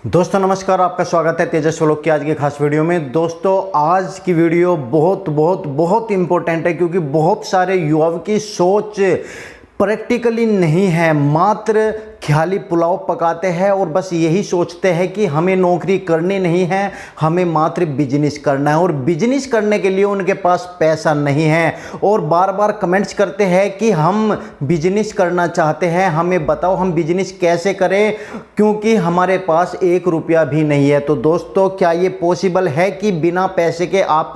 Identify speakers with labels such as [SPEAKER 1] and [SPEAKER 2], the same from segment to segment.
[SPEAKER 1] दोस्तों नमस्कार, आपका स्वागत है तेजस व्लॉग की आज की खास वीडियो में। दोस्तों आज की वीडियो बहुत इंपॉर्टेंट है क्योंकि बहुत सारे युवाओं की सोच प्रैक्टिकली नहीं है, मात्र ख्याली पुलाव पकाते हैं और बस यही सोचते हैं कि हमें नौकरी करनी नहीं है, हमें मात्र बिजनेस करना है। और बिजनेस करने के लिए उनके पास पैसा नहीं है और बार बार कमेंट्स करते हैं कि हम बिजनेस करना चाहते हैं, हमें बताओ हम बिजनेस कैसे करें क्योंकि हमारे पास 1 रुपया भी नहीं है। तो दोस्तों क्या ये पॉसिबल है कि बिना पैसे के आप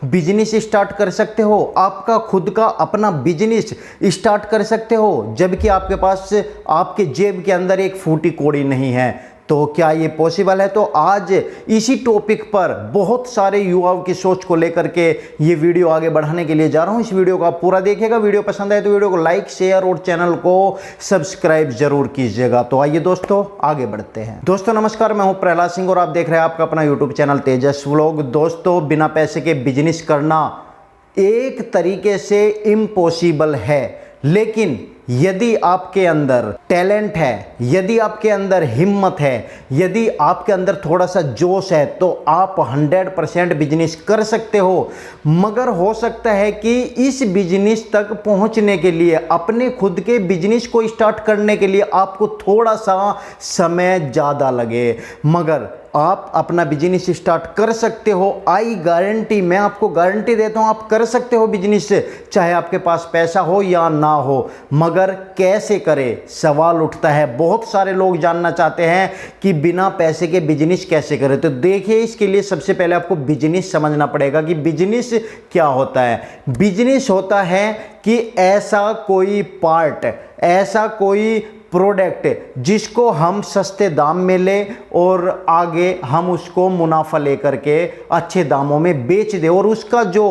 [SPEAKER 1] बिजनेस स्टार्ट कर सकते हो, आपका खुद का अपना बिजनेस स्टार्ट कर सकते हो जबकि आपके पास आपके जेब के अंदर एक फूटी कौड़ी नहीं है? तो क्या ये पॉसिबल है? तो आज इसी टॉपिक पर बहुत सारे युवाओं की सोच को लेकर के ये वीडियो आगे बढ़ाने के लिए जा रहा हूं। इस वीडियो को आप पूरा देखिएगा। वीडियो पसंद आए तो वीडियो को लाइक शेयर और चैनल को सब्सक्राइब जरूर कीजिएगा। तो आइए दोस्तों आगे बढ़ते हैं। दोस्तों नमस्कार, मैं हूं प्रहलाद सिंह और आप देख रहे हैं आपका अपना यूट्यूब चैनल तेजस व्लॉग। दोस्तों बिना पैसे के बिजनेस करना एक तरीके से इम्पॉसिबल है, लेकिन यदि आपके अंदर टैलेंट है, यदि आपके अंदर हिम्मत है, यदि आपके अंदर थोड़ा सा जोश है तो आप 100% बिजनेस कर सकते हो। मगर हो सकता है कि इस बिजनेस तक पहुंचने के लिए, अपने खुद के बिजनेस को स्टार्ट करने के लिए आपको थोड़ा सा समय ज़्यादा लगे, मगर आप अपना बिजनेस स्टार्ट कर सकते हो। आई गारंटी, मैं आपको गारंटी देता हूं आप कर सकते हो बिजनेस, चाहे आपके पास पैसा हो या ना हो। मगर कैसे करें, सवाल उठता है। बहुत सारे लोग जानना चाहते हैं कि बिना पैसे के बिजनेस कैसे करें। तो देखिए, इसके लिए सबसे पहले आपको बिजनेस समझना पड़ेगा कि बिजनेस क्या होता है। बिजनेस होता है कि ऐसा कोई पार्ट, ऐसा कोई प्रोडक्ट जिसको हम सस्ते दाम में लें और आगे हम उसको मुनाफा लेकर के अच्छे दामों में बेच दें और उसका जो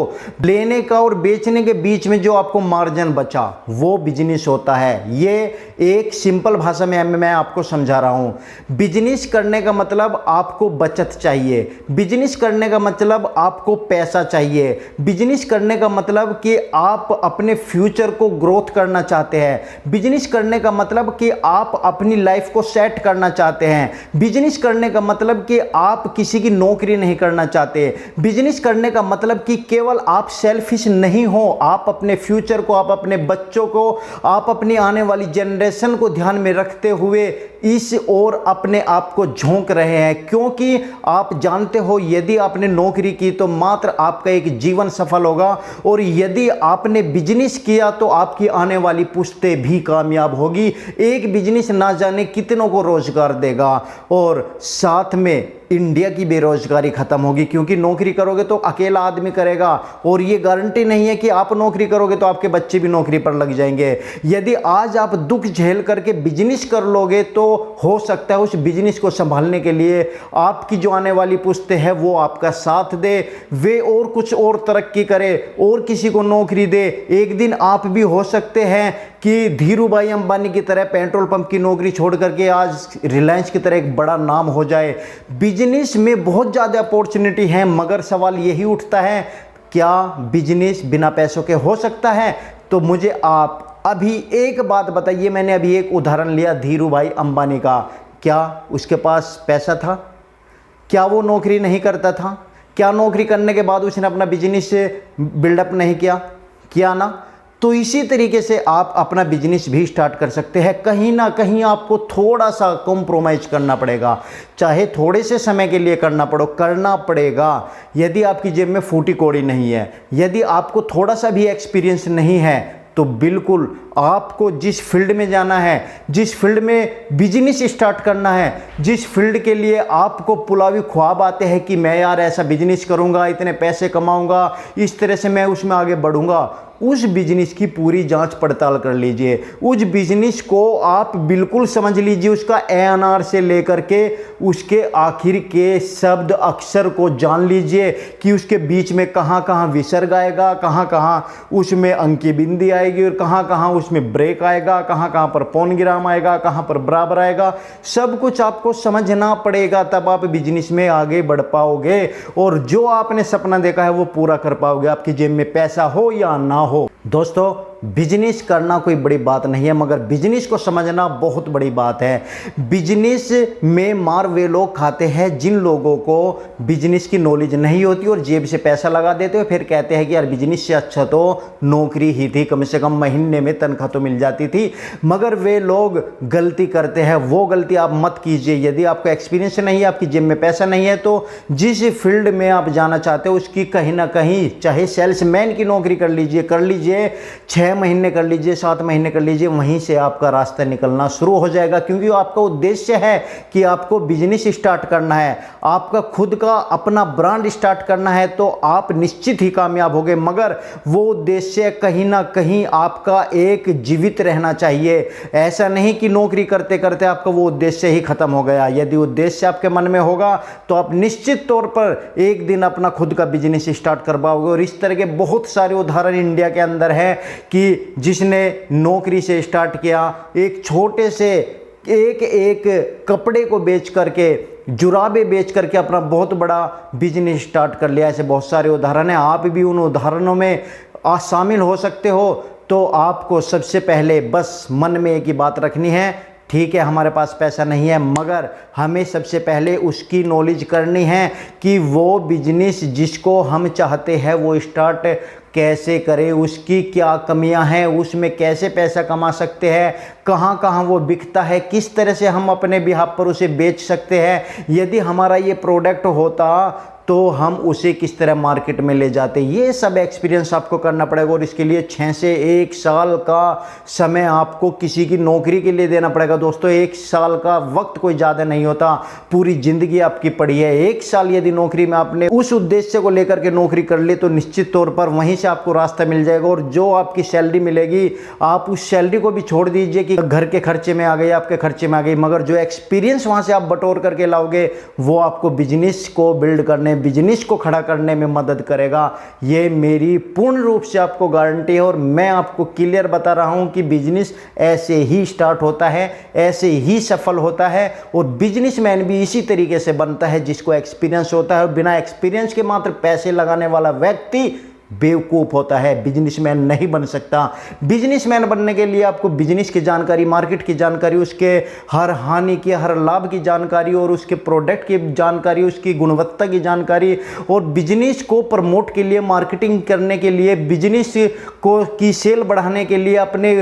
[SPEAKER 1] लेने का और बेचने के बीच में जो आपको मार्जिन बचा वो बिजनेस होता है। ये एक सिंपल भाषा में मैं आपको समझा रहा हूं। बिजनेस करने का मतलब आपको बचत चाहिए, बिजनेस करने का मतलब आपको पैसा चाहिए, बिजनेस करने का मतलब कि आप अपने फ्यूचर को ग्रोथ करना चाहते हैं, बिजनेस करने का मतलब कि आप अपनी लाइफ को सेट करना चाहते हैं, बिजनेस करने का मतलब कि आप किसी की नौकरी नहीं करना चाहते, बिजनेस करने का मतलब कि केवल आप सेल्फिश नहीं हो, आप अपने फ्यूचर को, आप अपने बच्चों को, आप अपनी आने वाली जनरेशन को ध्यान में रखते हुए इस ओर अपने आप को झोंक रहे हैं। क्योंकि आप जानते हो यदि आपने नौकरी की तो मात्र आपका एक जीवन सफल होगा और यदि आपने बिजनेस किया तो आपकी आने वाली पुश्तें भी कामयाब होगी। एक बिजनेस ना जाने कितनों को रोजगार देगा और साथ में इंडिया की बेरोजगारी खत्म होगी। क्योंकि नौकरी करोगे तो अकेला आदमी करेगा और ये गारंटी नहीं है कि आप नौकरी करोगे तो आपके बच्चे भी नौकरी पर लग जाएंगे। यदि आज आप दुख झेल करके बिजनेस कर लोगे तो हो सकता है उस बिजनेस को संभालने के लिए आपकी जो आने वाली पुश्तें है वो आपका साथ दे, वे और कुछ और तरक्की करे और किसी को नौकरी दे। एक दिन आप भी हो सकते हैं कि धीरू भाई अंबानी की तरह पेट्रोल पंप की नौकरी छोड़ करके आज रिलायंस की तरह एक बड़ा नाम हो जाए। बिजनेस में बहुत ज़्यादा अपॉर्चुनिटी है, मगर सवाल यही उठता है क्या बिजनेस बिना पैसों के हो सकता है? तो मुझे आप अभी एक बात बताइए, मैंने अभी एक उदाहरण लिया धीरू भाई अंबानी का, क्या उसके पास पैसा था? क्या वो नौकरी नहीं करता था? क्या नौकरी करने के बाद उसने अपना बिजनेस बिल्डअप नहीं किया ना? तो इसी तरीके से आप अपना बिजनेस भी स्टार्ट कर सकते हैं। कहीं ना कहीं आपको थोड़ा सा कॉम्प्रोमाइज करना पड़ेगा, चाहे थोड़े से समय के लिए करना पड़ेगा। यदि आपकी जेब में फूटी कौड़ी नहीं है, यदि आपको थोड़ा सा भी एक्सपीरियंस नहीं है तो बिल्कुल आपको जिस फील्ड में जाना है, जिस फील्ड में बिजनेस स्टार्ट करना है, जिस फील्ड के लिए आपको पुलावी ख्वाब आते हैं कि मैं यार ऐसा बिजनेस करूंगा, इतने पैसे कमाऊंगा, इस तरह से मैं उसमें आगे बढ़ूंगा, उस बिजनेस की पूरी जांच पड़ताल कर लीजिए। उस बिजनेस को आप बिल्कुल समझ लीजिए, उसका ANR से लेकर के उसके आखिर के शब्द अक्षर को जान लीजिए कि उसके बीच में कहाँ कहाँ विसर्ग आएगा, कहाँ कहाँ उसमें अंकी बिंदी आएगी और कहाँ कहाँ उसमें ब्रेक आएगा, कहाँ कहाँ पर पौनगिराम आएगा, कहाँ पर बराबर आएगा। सब कुछ आपको समझना पड़ेगा, तब आप बिजनेस में आगे बढ़ पाओगे और जो आपने सपना देखा है वो पूरा कर पाओगे, आपकी जेब में पैसा हो या ना हो। दोस्तों बिजनेस करना कोई बड़ी बात नहीं है, मगर बिजनेस को समझना बहुत बड़ी बात है। बिजनेस में मार वे लोग खाते हैं जिन लोगों को बिजनेस की नॉलेज नहीं होती और जेब से पैसा लगा देते हो, फिर कहते हैं कि यार बिजनेस से अच्छा तो नौकरी ही थी, कम से कम महीने में तनख्वाह तो मिल जाती थी। मगर वे लोग गलती करते हैं, वो गलती आप मत कीजिए। यदि आपको एक्सपीरियंस नहीं है, आपकी जेब में पैसा नहीं है, तो जिस फील्ड में आप जाना चाहते हो उसकी कहीं ना कहीं, चाहे सेल्समैन की नौकरी कर लीजिए 6 महीने कर लीजिए, 7 महीने कर लीजिए, वहीं से आपका रास्ता निकलना शुरू हो जाएगा। क्योंकि आपका उद्देश्य है कि आपको बिजनेस स्टार्ट करना है, आपका खुद का अपना ब्रांड स्टार्ट करना है, तो आप निश्चित ही कामयाब होंगे। मगर वो उद्देश्य कहीं ना कहीं आपका एक जीवित रहना चाहिए। ऐसा नहीं कि नौकरी करते करते आपका वो उद्देश्य ही खत्म हो गया। यदि उद्देश्य आपके मन में होगा तो आप निश्चित तौर पर एक दिन अपना खुद का बिजनेस स्टार्ट कर पाओगे। और इस तरह के बहुत सारे उदाहरण इंडिया के अंदर है कि जिसने नौकरी से स्टार्ट किया, एक छोटे से एक कपड़े को बेच करके, जुराबे बेच करके अपना बहुत बड़ा बिजनेस स्टार्ट कर लिया। ऐसे बहुत सारे उदाहरण हैं। आप भी उन उदाहरणों में शामिल हो सकते हो। तो आपको सबसे पहले बस मन में एक ही बात रखनी है, ठीक है हमारे पास पैसा नहीं है, मगर हमें सबसे पहले उसकी नॉलेज करनी है कि वो बिजनेस जिसको हम चाहते हैं वो स्टार्ट कैसे करें, उसकी क्या कमियां हैं, उसमें कैसे पैसा कमा सकते हैं, कहाँ कहाँ वो बिकता है, किस तरह से हम अपने बिहाफ पर उसे बेच सकते हैं। यदि हमारा ये प्रोडक्ट होता तो हम उसे किस तरह मार्केट में ले जाते, ये सब एक्सपीरियंस आपको करना पड़ेगा। और इसके लिए 6 से 1 साल का समय आपको किसी की नौकरी के लिए देना पड़ेगा। दोस्तों 1 साल का वक्त कोई ज़्यादा नहीं होता, पूरी ज़िंदगी आपकी पड़ी है। 1 साल यदि नौकरी में आपने उस उद्देश्य को लेकर के नौकरी कर ली तो निश्चित तौर पर वहीं से आपको रास्ता मिल जाएगा। और जो आपकी सैलरी मिलेगी, आप उस सैलरी को भी छोड़ दीजिए कि घर के खर्चे में आ गई, आपके खर्चे में आ गई, मगर जो एक्सपीरियंस वहाँ से आप बटोर करके लाओगे वो आपको बिजनेस को बिल्ड करने, बिजनेस को खड़ा करने में मदद करेगा। ये मेरी पूर्ण रूप से आपको गारंटी है। और मैं आपको क्लियर बता रहा हूं कि बिजनेस ऐसे ही स्टार्ट होता है, ऐसे ही सफल होता है। और बिजनेसमैन भी इसी तरीके से बनता है जिसको एक्सपीरियंस होता है। और बिना एक्सपीरियंस के मात्र पैसे लगाने वाला व्यक्ति बेवकूफ़ होता है, बिजनेसमैन नहीं बन सकता। बिजनेसमैन बनने के लिए आपको बिजनेस की जानकारी, मार्केट की जानकारी, उसके हर हानि की, हर लाभ की जानकारी, और उसके प्रोडक्ट की जानकारी, उसकी गुणवत्ता की जानकारी, और बिजनेस को प्रमोट के लिए, मार्केटिंग करने के लिए, बिजनेस को की सेल बढ़ाने के लिए, अपने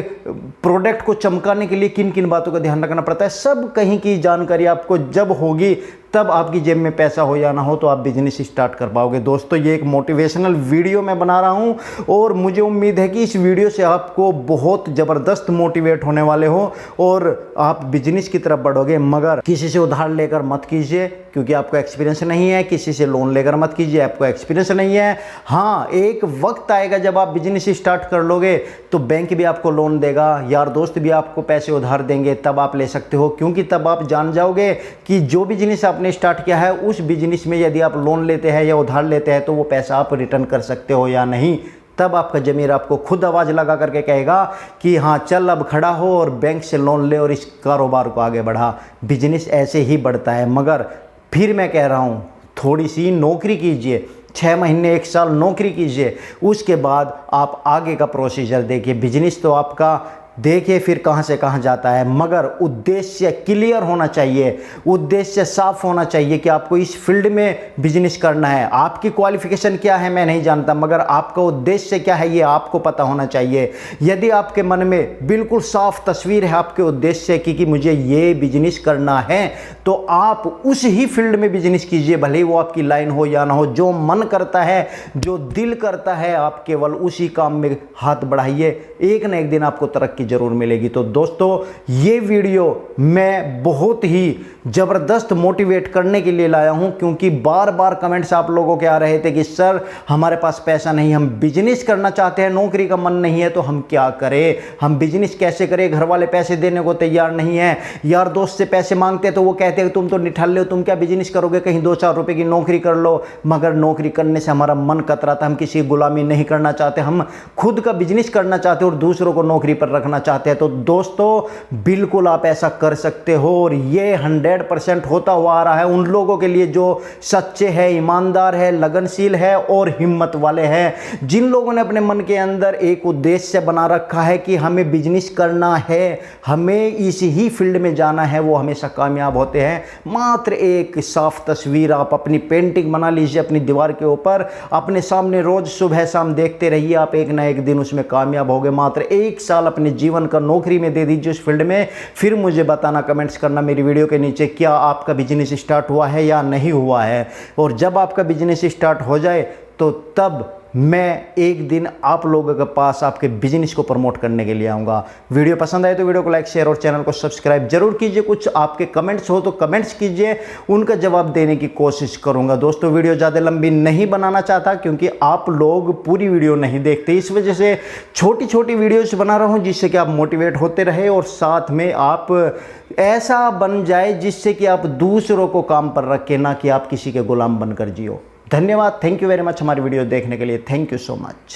[SPEAKER 1] प्रोडक्ट को चमकाने के लिए किन किन बातों का ध्यान रखना पड़ता है, सब कहीं की जानकारी आपको जब होगी तब आपकी जेब में पैसा हो या ना हो तो आप बिजनेस स्टार्ट कर पाओगे। दोस्तों ये एक मोटिवेशनल वीडियो मैं बना रहा हूं और मुझे उम्मीद है कि इस वीडियो से आपको बहुत ज़बरदस्त मोटिवेट होने वाले हो और आप बिजनेस की तरफ बढ़ोगे। मगर किसी से उधार लेकर मत कीजिए क्योंकि आपको एक्सपीरियंस नहीं है, किसी से लोन लेकर मत कीजिए, आपको एक्सपीरियंस नहीं है। हाँ, एक वक्त आएगा जब आप बिजनेस स्टार्ट कर लोगे तो बैंक भी आपको लोन देगा, यार दोस्त भी आपको पैसे उधार देंगे, तब आप ले सकते हो। क्योंकि तब आप जान जाओगे कि जो बिजनेस आपने स्टार्ट किया है उस बिजनेस में यदि आप लोन लेते हैं या उधार लेते हैं तो वो पैसा आप रिटर्न कर सकते हो या नहीं। तब आपका ज़मीर आपको खुद आवाज़ लगा करके कहेगा कि हाँ चल अब खड़ा हो और बैंक से लोन ले और इस कारोबार को आगे बढ़ा। बिजनेस ऐसे ही बढ़ता है। मगर फिर मैं कह रहा हूँ थोड़ी सी नौकरी कीजिए, 6 महीने 1 साल नौकरी कीजिए, उसके बाद आप आगे का प्रोसीजर देखिए। बिजनेस तो आपका देखिए फिर कहाँ से कहाँ जाता है, मगर उद्देश्य क्लियर होना चाहिए, उद्देश्य साफ होना चाहिए कि आपको इस फील्ड में बिजनेस करना है। आपकी क्वालिफिकेशन क्या है मैं नहीं जानता, मगर आपका उद्देश्य क्या है ये आपको पता होना चाहिए। यदि आपके मन में बिल्कुल साफ तस्वीर है आपके उद्देश्य की कि मुझे ये बिजनेस करना है, तो आप उस ही फील्ड में बिजनेस कीजिए, भले ही वो आपकी लाइन हो या ना हो। जो मन करता है, जो दिल करता है, आप केवल उसी काम में हाथ बढ़ाइए, एक ना एक दिन आपको तरक्की जरूर मिलेगी। तो दोस्तों ये वीडियो मैं बहुत ही ज़बरदस्त मोटिवेट करने के लिए लाया हूं क्योंकि बार बार कमेंट्स आप लोगों के आ रहे थे कि सर हमारे पास पैसा नहीं, हम बिजनेस करना चाहते हैं, नौकरी का मन नहीं है, तो हम क्या करें, हम बिजनेस कैसे करें, घर वाले पैसे देने को तैयार नहीं है, यार दोस्त से पैसे मांगते हैं तो वो कहते हैं तुम तो निठल्ले हो, तुम क्या बिजनेस करोगे, कहीं 2-4 रुपए की नौकरी कर लो। मगर नौकरी करने से हमारा मन कतराता, हम किसी गुलामी नहीं करना चाहते, हम खुद का बिजनेस करना चाहते और दूसरों को नौकरी पर रखना करना चाहते हैं तो दोस्तों बिल्कुल आप ऐसा कर सकते हो। और ये 100% होता हुआ आ रहा है उन लोगों के लिए जो सच्चे हैं, ईमानदार है, लगनशील है और हिम्मत वाले हैं, जिन लोगों ने अपने मन के अंदर एक उद्देश्य बना रखा है कि हमें बिजनेस करना है, हमें इस ही फील्ड में जाना है, वो हमेशा कामयाब होते हैं। मात्र एक साफ तस्वीर आप अपनी पेंटिंग बना लीजिए अपनी दीवार के ऊपर, अपने सामने रोज सुबह शाम देखते रहिए, आप एक ना एक दिन उसमें कामयाब होगे। मात्र 1 साल अपने जीवन का नौकरी में दे दीजिए उस फील्ड में, फिर मुझे बताना, कमेंट्स करना मेरी वीडियो के नीचे, क्या आपका बिजनेस स्टार्ट हुआ है या नहीं हुआ है। और जब आपका बिजनेस स्टार्ट हो जाए तो तब मैं एक दिन आप लोगों के पास आपके बिजनेस को प्रमोट करने के लिए आऊँगा। वीडियो पसंद आए तो वीडियो को लाइक, शेयर और चैनल को सब्सक्राइब जरूर कीजिए। कुछ आपके कमेंट्स हो तो कमेंट्स कीजिए, उनका जवाब देने की कोशिश करूँगा। दोस्तों वीडियो ज़्यादा लंबी नहीं बनाना चाहता क्योंकि आप लोग पूरी वीडियो नहीं देखते, इस वजह से छोटी छोटी वीडियोस बना रहा हूँ जिससे कि आप मोटिवेट होते रहे और साथ में आप ऐसा बन जाए जिससे कि आप दूसरों को काम पर रखें, ना कि आप किसी के गुलाम बनकर जियो। धन्यवाद, थैंक यू वेरी मच हमारी वीडियो देखने के लिए। Thank you so much.